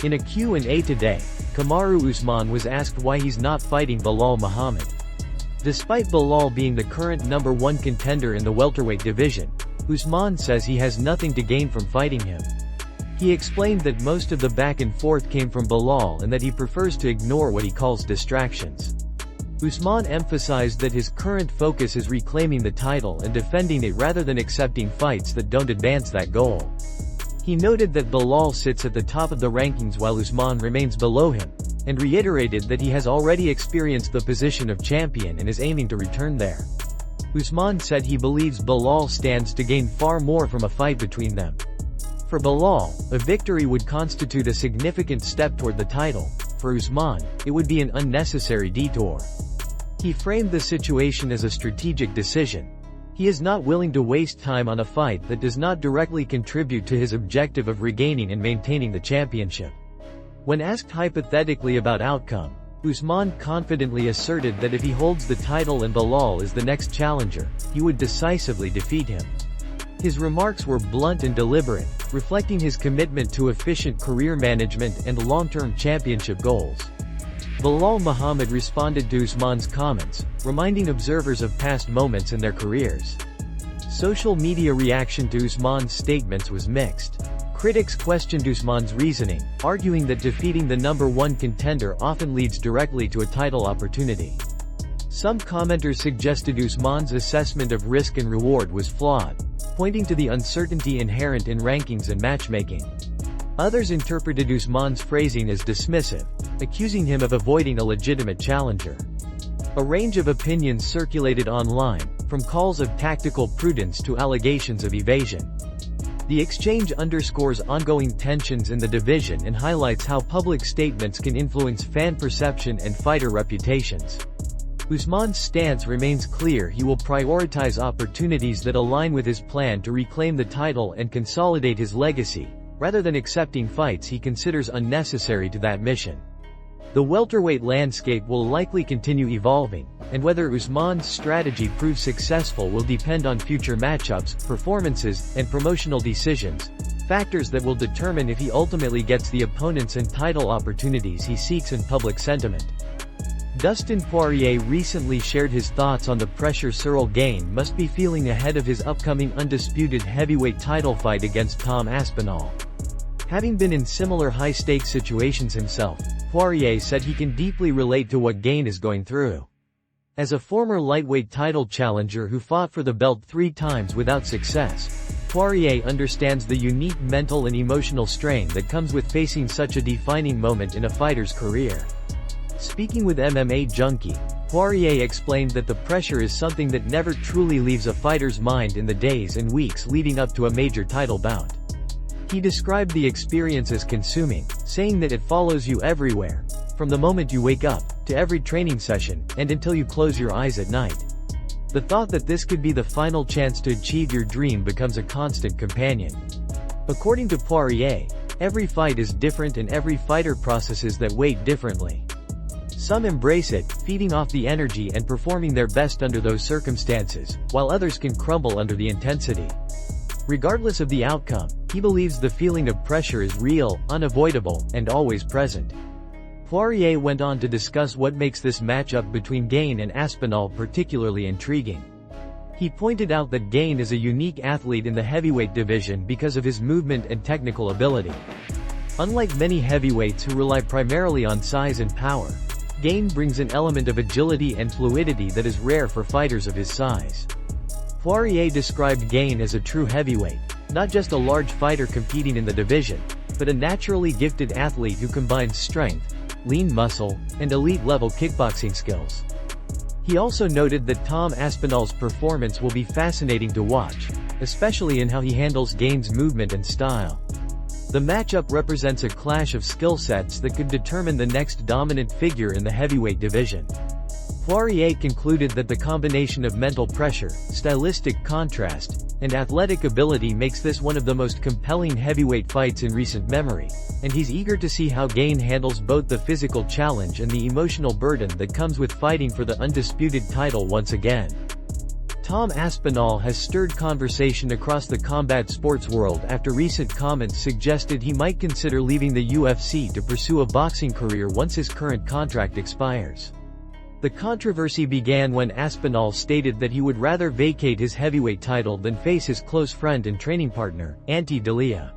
In a Q&A today, Kamaru Usman was asked why he's not fighting Belal Muhammad. Despite Belal being the current #1 contender in the welterweight division, Usman says he has nothing to gain from fighting him. He explained that most of the back and forth came from Belal and that he prefers to ignore what he calls distractions. Usman emphasized that his current focus is reclaiming the title and defending it rather than accepting fights that don't advance that goal. He noted that Belal sits at the top of the rankings while Usman remains below him, and reiterated that he has already experienced the position of champion and is aiming to return there. Usman said he believes Belal stands to gain far more from a fight between them. For Belal, a victory would constitute a significant step toward the title. For Usman, it would be an unnecessary detour. He framed the situation as a strategic decision. He is not willing to waste time on a fight that does not directly contribute to his objective of regaining and maintaining the championship. When asked hypothetically about outcome, Usman confidently asserted that if he holds the title and Belal is the next challenger, he would decisively defeat him. His remarks were blunt and deliberate, reflecting his commitment to efficient career management and long-term championship goals. Belal Muhammad responded to Usman's comments, reminding observers of past moments in their careers. Social media reaction to Usman's statements was mixed. Critics questioned Usman's reasoning, arguing that defeating the #1 contender often leads directly to a title opportunity. Some commenters suggested Usman's assessment of risk and reward was flawed, pointing to the uncertainty inherent in rankings and matchmaking. Others interpreted Usman's phrasing as dismissive, accusing him of avoiding a legitimate challenger. A range of opinions circulated online, from calls of tactical prudence to allegations of evasion. The exchange underscores ongoing tensions in the division and highlights how public statements can influence fan perception and fighter reputations. Usman's stance remains clear: he will prioritize opportunities that align with his plan to reclaim the title and consolidate his legacy, rather than accepting fights he considers unnecessary to that mission. The welterweight landscape will likely continue evolving, and whether Usman's strategy proves successful will depend on future matchups, performances, and promotional decisions, factors that will determine if he ultimately gets the opponents and title opportunities he seeks in public sentiment. Dustin Poirier recently shared his thoughts on the pressure Cyril Gane must be feeling ahead of his upcoming undisputed heavyweight title fight against Tom Aspinall. Having been in similar high-stakes situations himself, Poirier said he can deeply relate to what Gane is going through. As a former lightweight title challenger who fought for the belt 3 times without success, Poirier understands the unique mental and emotional strain that comes with facing such a defining moment in a fighter's career. Speaking with MMA Junkie, Poirier explained that the pressure is something that never truly leaves a fighter's mind in the days and weeks leading up to a major title bout. He described the experience as consuming, saying that it follows you everywhere, from the moment you wake up, to every training session, and until you close your eyes at night. The thought that this could be the final chance to achieve your dream becomes a constant companion. According to Poirier, every fight is different and every fighter processes that weight differently. Some embrace it, feeding off the energy and performing their best under those circumstances, while others can crumble under the intensity. Regardless of the outcome, he believes the feeling of pressure is real, unavoidable, and always present. Poirier went on to discuss what makes this matchup between Gane and Aspinall particularly intriguing. He pointed out that Gane is a unique athlete in the heavyweight division because of his movement and technical ability. Unlike many heavyweights who rely primarily on size and power, Gane brings an element of agility and fluidity that is rare for fighters of his size. Poirier described Gane as a true heavyweight, not just a large fighter competing in the division, but a naturally gifted athlete who combines strength, lean muscle, and elite-level kickboxing skills. He also noted that Tom Aspinall's performance will be fascinating to watch, especially in how he handles Gane's movement and style. The matchup represents a clash of skill sets that could determine the next dominant figure in the heavyweight division. Poirier concluded that the combination of mental pressure, stylistic contrast, and athletic ability makes this one of the most compelling heavyweight fights in recent memory, and he's eager to see how Gane handles both the physical challenge and the emotional burden that comes with fighting for the undisputed title once again. Tom Aspinall has stirred conversation across the combat sports world after recent comments suggested he might consider leaving the UFC to pursue a boxing career once his current contract expires. The controversy began when Aspinall stated that he would rather vacate his heavyweight title than face his close friend and training partner, Ante D'Elia.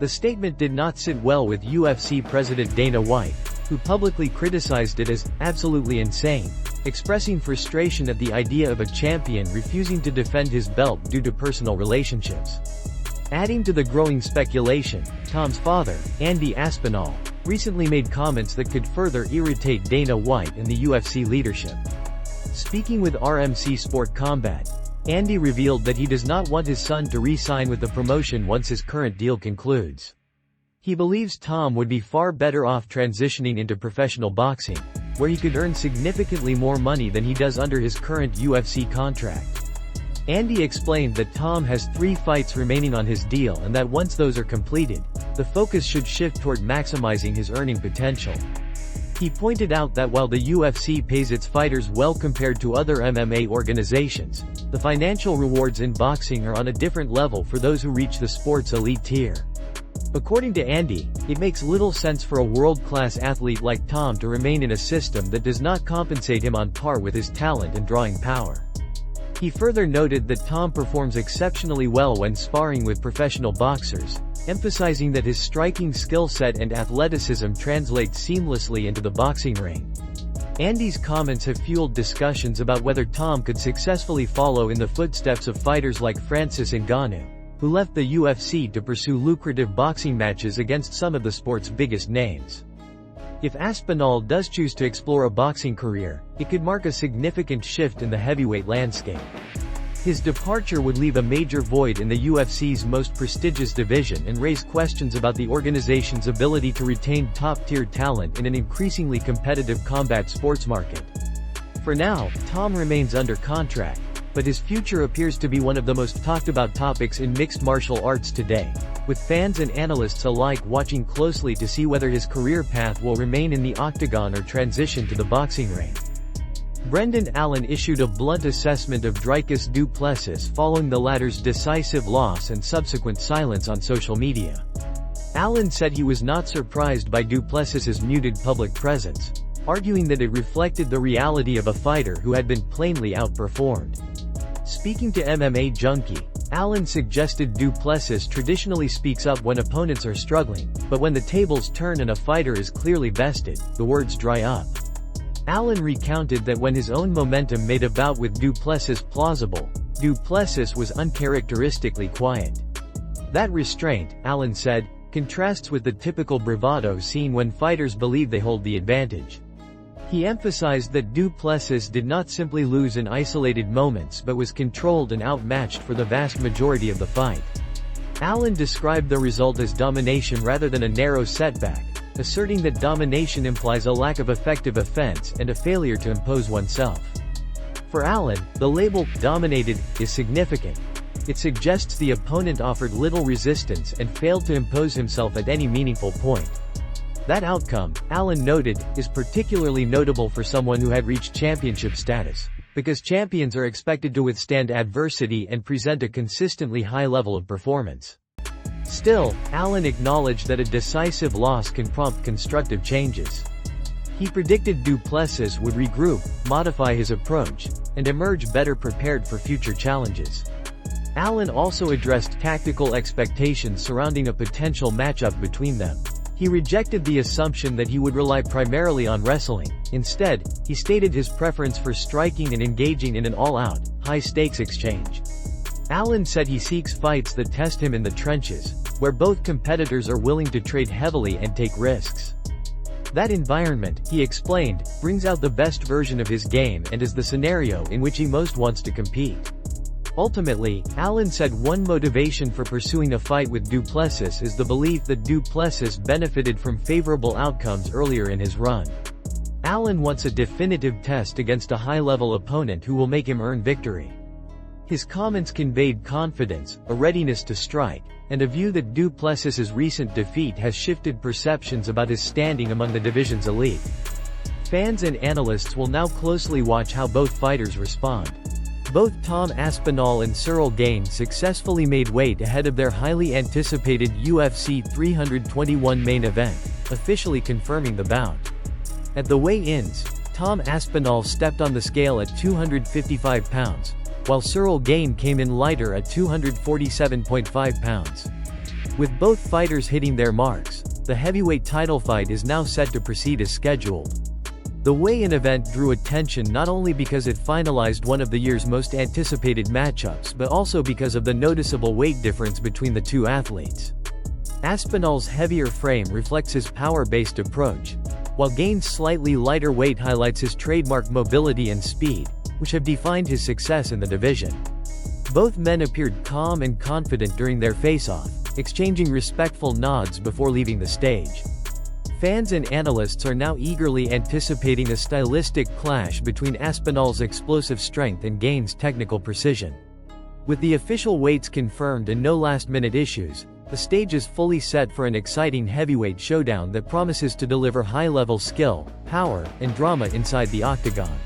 The statement did not sit well with UFC president Dana White, who publicly criticized it as absolutely insane, expressing frustration at the idea of a champion refusing to defend his belt due to personal relationships. Adding to the growing speculation, Tom's father, Andy Aspinall, recently made comments that could further irritate Dana White and the UFC leadership. Speaking with RMC Sport Combat, Andy revealed that he does not want his son to re-sign with the promotion once his current deal concludes. He believes Tom would be far better off transitioning into professional boxing, where he could earn significantly more money than he does under his current UFC contract. Andy explained that Tom has 3 fights remaining on his deal and that once those are completed, the focus should shift toward maximizing his earning potential. He pointed out that while the UFC pays its fighters well compared to other MMA organizations, the financial rewards in boxing are on a different level for those who reach the sport's elite tier. According to Andy, it makes little sense for a world-class athlete like Tom to remain in a system that does not compensate him on par with his talent and drawing power. He further noted that Tom performs exceptionally well when sparring with professional boxers, emphasizing that his striking skill set and athleticism translate seamlessly into the boxing ring. Andy's comments have fueled discussions about whether Tom could successfully follow in the footsteps of fighters like Francis Ngannou, who left the UFC to pursue lucrative boxing matches against some of the sport's biggest names. If Aspinall does choose to explore a boxing career, it could mark a significant shift in the heavyweight landscape. His departure would leave a major void in the UFC's most prestigious division and raise questions about the organization's ability to retain top-tier talent in an increasingly competitive combat sports market. For now, Tom remains under contract, but his future appears to be one of the most talked-about topics in mixed martial arts today, with fans and analysts alike watching closely to see whether his career path will remain in the octagon or transition to the boxing ring. Brendan Allen issued a blunt assessment of Dricus du Plessis following the latter's decisive loss and subsequent silence on social media. Allen said he was not surprised by du Plessis's muted public presence, arguing that it reflected the reality of a fighter who had been plainly outperformed. Speaking to MMA Junkie, Allen suggested du Plessis traditionally speaks up when opponents are struggling, but when the tables turn and a fighter is clearly bested, the words dry up. Allen recounted that when his own momentum made a bout with du Plessis plausible, du Plessis was uncharacteristically quiet. That restraint, Allen said, contrasts with the typical bravado seen when fighters believe they hold the advantage. He emphasized that du Plessis did not simply lose in isolated moments but was controlled and outmatched for the vast majority of the fight. Allen described the result as domination rather than a narrow setback, asserting that domination implies a lack of effective offense and a failure to impose oneself. For Allen, the label "dominated" is significant. It suggests the opponent offered little resistance and failed to impose himself at any meaningful point. That outcome, Allen noted, is particularly notable for someone who had reached championship status, because champions are expected to withstand adversity and present a consistently high level of performance. Still, Allen acknowledged that a decisive loss can prompt constructive changes. He predicted du Plessis would regroup, modify his approach, and emerge better prepared for future challenges. Allen also addressed tactical expectations surrounding a potential matchup between them. He rejected the assumption that he would rely primarily on wrestling. Instead, he stated his preference for striking and engaging in an all-out, high-stakes exchange. Allen said he seeks fights that test him in the trenches, where both competitors are willing to trade heavily and take risks. That environment, he explained, brings out the best version of his game and is the scenario in which he most wants to compete. Ultimately, Allen said one motivation for pursuing a fight with du Plessis is the belief that du Plessis benefited from favorable outcomes earlier in his run. Allen wants a definitive test against a high-level opponent who will make him earn victory. His comments conveyed confidence, a readiness to strike, and a view that du Plessis's recent defeat has shifted perceptions about his standing among the division's elite. Fans and analysts will now closely watch how both fighters respond. Both Tom Aspinall and Cyril Gane successfully made weight ahead of their highly anticipated UFC 321 main event, officially confirming the bout. At the weigh-ins, Tom Aspinall stepped on the scale at 255 pounds, while Cyril Gane came in lighter at 247.5 pounds. With both fighters hitting their marks, the heavyweight title fight is now set to proceed as scheduled. The weigh-in event drew attention not only because it finalized one of the year's most anticipated matchups but also because of the noticeable weight difference between the two athletes. Aspinall's heavier frame reflects his power-based approach, while Gane's slightly lighter weight highlights his trademark mobility and speed, which have defined his success in the division. Both men appeared calm and confident during their face-off, exchanging respectful nods before leaving the stage. Fans and analysts are now eagerly anticipating a stylistic clash between Aspinall's explosive strength and Gane's technical precision. With the official weights confirmed and no last-minute issues, the stage is fully set for an exciting heavyweight showdown that promises to deliver high-level skill, power, and drama inside the octagon.